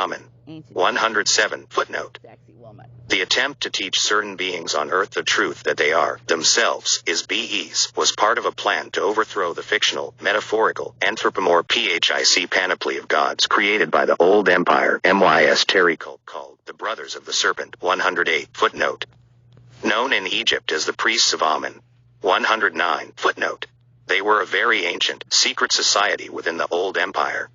Amen. 107. Footnote. The attempt to teach certain beings on earth the truth that they are, themselves, I.S.B.Es, was part of a plan to overthrow the fictional, metaphorical, anthropomorphic panoply of gods created by the old empire MYS Terry cult called the Brothers of the Serpent. 108. Footnote. Known in Egypt as the priests of Amen. 109. Footnote. They were a very ancient, secret society within the old empire.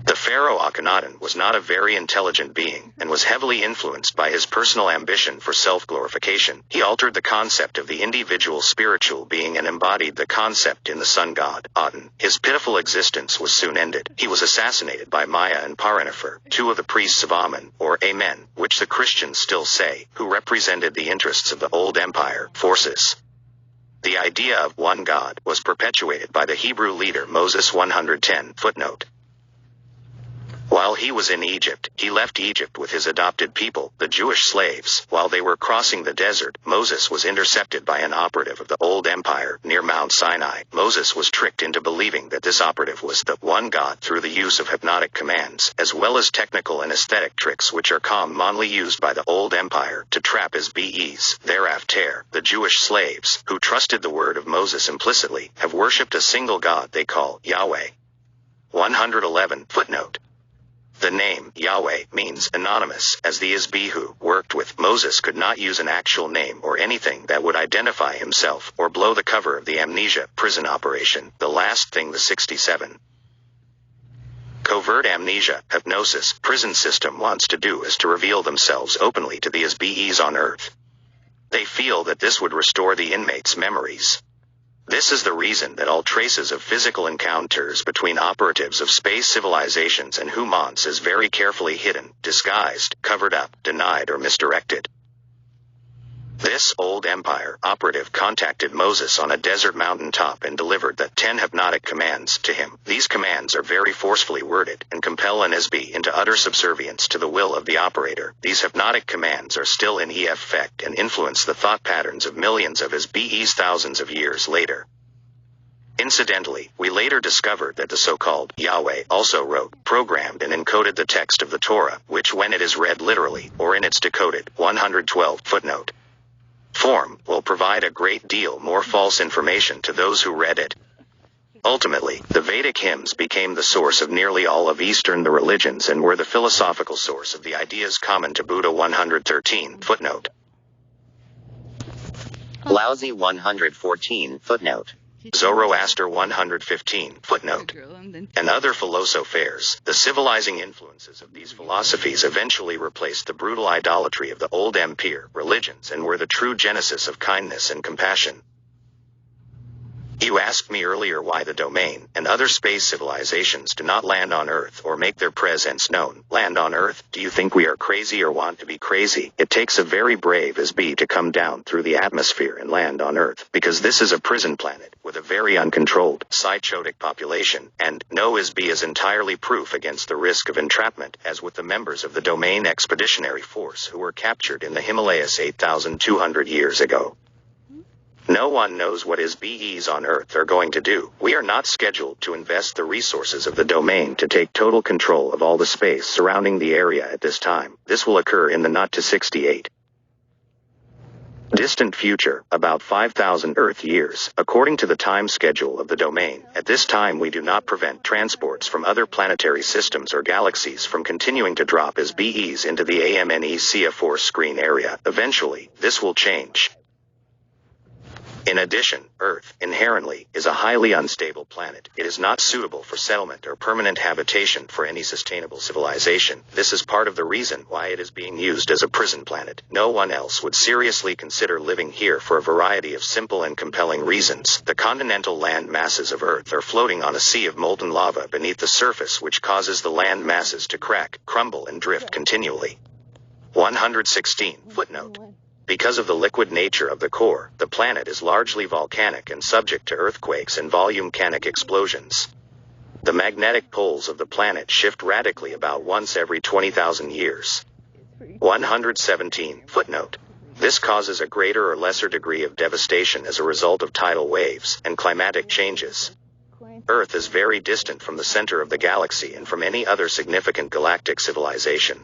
The pharaoh Akhenaten was not a very intelligent being, and was heavily influenced by his personal ambition for self-glorification. He altered the concept of the individual spiritual being and embodied the concept in the sun god, Aten. His pitiful existence was soon ended. He was assassinated by Maya and Parenifer, two of the priests of Amen, or Amen, which the Christians still say, who represented the interests of the old empire forces. The idea of one God was perpetuated by the Hebrew leader Moses. 110. Footnote. While he was in Egypt, he left Egypt with his adopted people, the Jewish slaves. While they were crossing the desert, Moses was intercepted by an operative of the old empire near Mount Sinai. Moses was tricked into believing that this operative was the one God through the use of hypnotic commands, as well as technical and aesthetic tricks which are commonly used by the old empire to trap I.S.B.Es. Thereafter, the Jewish slaves, who trusted the word of Moses implicitly, have worshipped a single God they call Yahweh. 111. Footnote. The name Yahweh means anonymous, as the I.S.B.E who worked with Moses could not use an actual name or anything that would identify himself or blow the cover of the amnesia prison operation. The last thing the 67 covert amnesia, hypnosis, prison system wants to do is to reveal themselves openly to the I.S.B.Es on Earth. They feel that this would restore the inmates' memories. This is the reason that all traces of physical encounters between operatives of space civilizations and humans is very carefully hidden, disguised, covered up, denied or misdirected. This old empire operative contacted Moses on a desert mountain top and delivered the 10 hypnotic commands to him. These commands are very forcefully worded and compel an I.S.B.E into utter subservience to the will of the operator. These hypnotic commands are still in effect and influence the thought patterns of millions of I.S.B.Es thousands of years later. Incidentally, we later discovered that the so-called Yahweh also wrote, programmed and encoded the text of the Torah, which when it is read literally, or in its decoded 112 footnote form, will provide a great deal more false information to those who read it. Ultimately, the Vedic hymns became the source of nearly all of Eastern the religions and were the philosophical source of the ideas common to Buddha. 113 footnote. Lousy 114 footnote. Zoroaster. 115 footnote. And other philosophers. The civilizing influences of these philosophies eventually replaced the brutal idolatry of the old empire religions and were the true genesis of kindness and compassion. You asked me earlier why the domain and other space civilizations do not land on Earth or make their presence known. Land on Earth? Do you think we are crazy or want to be crazy? It takes a very brave I.S.B.E to come down through the atmosphere and land on Earth, because this is a prison planet with a very uncontrolled, psychotic population, and no I.S.B.E is entirely proof against the risk of entrapment, as with the members of the Domain Expeditionary Force who were captured in the Himalayas 8,200 years ago. No one knows what I.S.B.Es on Earth are going to do. We are not scheduled to invest the resources of the domain to take total control of all the space surrounding the area at this time. This will occur in the not to 68 distant future, about 5,000 Earth years, according to the time schedule of the domain. At this time we do not prevent transports from other planetary systems or galaxies from continuing to drop I.S.B.Es into the AMNECA4 screen area. Eventually, this will change. In addition, Earth, inherently, is a highly unstable planet. It is not suitable for settlement or permanent habitation for any sustainable civilization. This is part of the reason why it is being used as a prison planet. No one else would seriously consider living here for a variety of simple and compelling reasons. The continental land masses of Earth are floating on a sea of molten lava beneath the surface, which causes the land masses to crack, crumble, and drift continually. 116 footnote. Because of the liquid nature of the core, the planet is largely volcanic and subject to earthquakes and volcanic explosions. The magnetic poles of the planet shift radically about once every 20,000 years. 117 footnote. This causes a greater or lesser degree of devastation as a result of tidal waves and climatic changes. Earth is very distant from the center of the galaxy and from any other significant galactic civilization.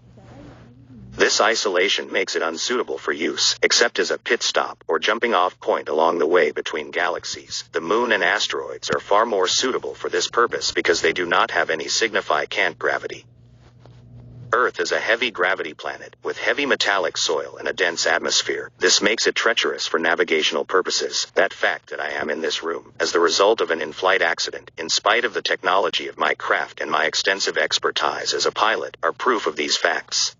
This isolation makes it unsuitable for use, except as a pit stop or jumping-off point along the way between galaxies. The Moon and asteroids are far more suitable for this purpose because they do not have any significant gravity. Earth is a heavy gravity planet, with heavy metallic soil and a dense atmosphere. This makes it treacherous for navigational purposes. That fact that I am in this room, as the result of an in-flight accident, in spite of the technology of my craft and my extensive expertise as a pilot, are proof of these facts.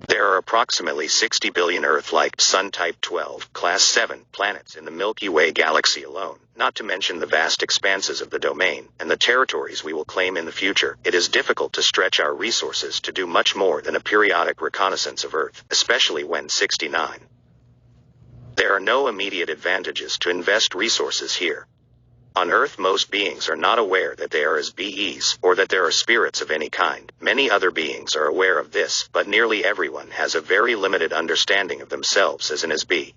There are approximately 60 billion Earth-like Sun-type 12, Class 7 planets in the Milky Way galaxy alone, not to mention the vast expanses of the domain and the territories we will claim in the future. It is difficult to stretch our resources to do much more than a periodic reconnaissance of Earth, especially when 69. There are no immediate advantages to invest resources here. On Earth, most beings are not aware that they are I.S.B.Es, or that there are spirits of any kind. Many other beings are aware of this, but nearly everyone has a very limited understanding of themselves as an I.S.B.E.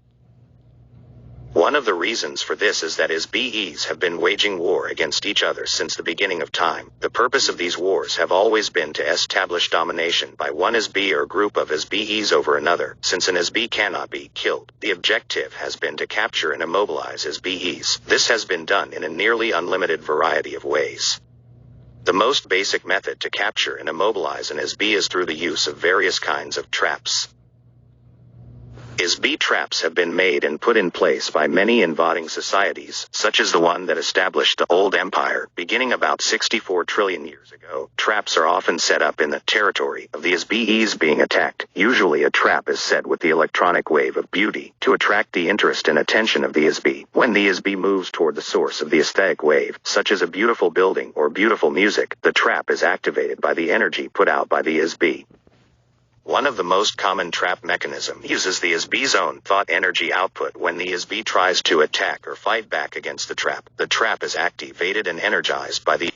One of the reasons for this is that I.S.B.Es have been waging war against each other since the beginning of time. The purpose of these wars have always been to establish domination by one I.S.B.E or group of I.S.B.Es over another. Since an I.S.B.E cannot be killed, the objective has been to capture and immobilize I.S.B.Es. This has been done in a nearly unlimited variety of ways. The most basic method to capture and immobilize an I.S.B.E is through the use of various kinds of traps. I.S.B.E traps have been made and put in place by many invading societies, such as the one that established the Old Empire, beginning about 64 trillion years ago. Traps are often set up in the territory of the I.S.B.Es being attacked. Usually a trap is set with the electronic wave of beauty to attract the interest and attention of the I.S.B.E. When the I.S.B.E moves toward the source of the aesthetic wave, such as a beautiful building or beautiful music, the trap is activated by the energy put out by the I.S.B.E. One of the most common trap mechanisms uses the I.S.B.E's own thought energy output. When the I.S.B.E tries to attack or fight back against the trap is activated and energized by the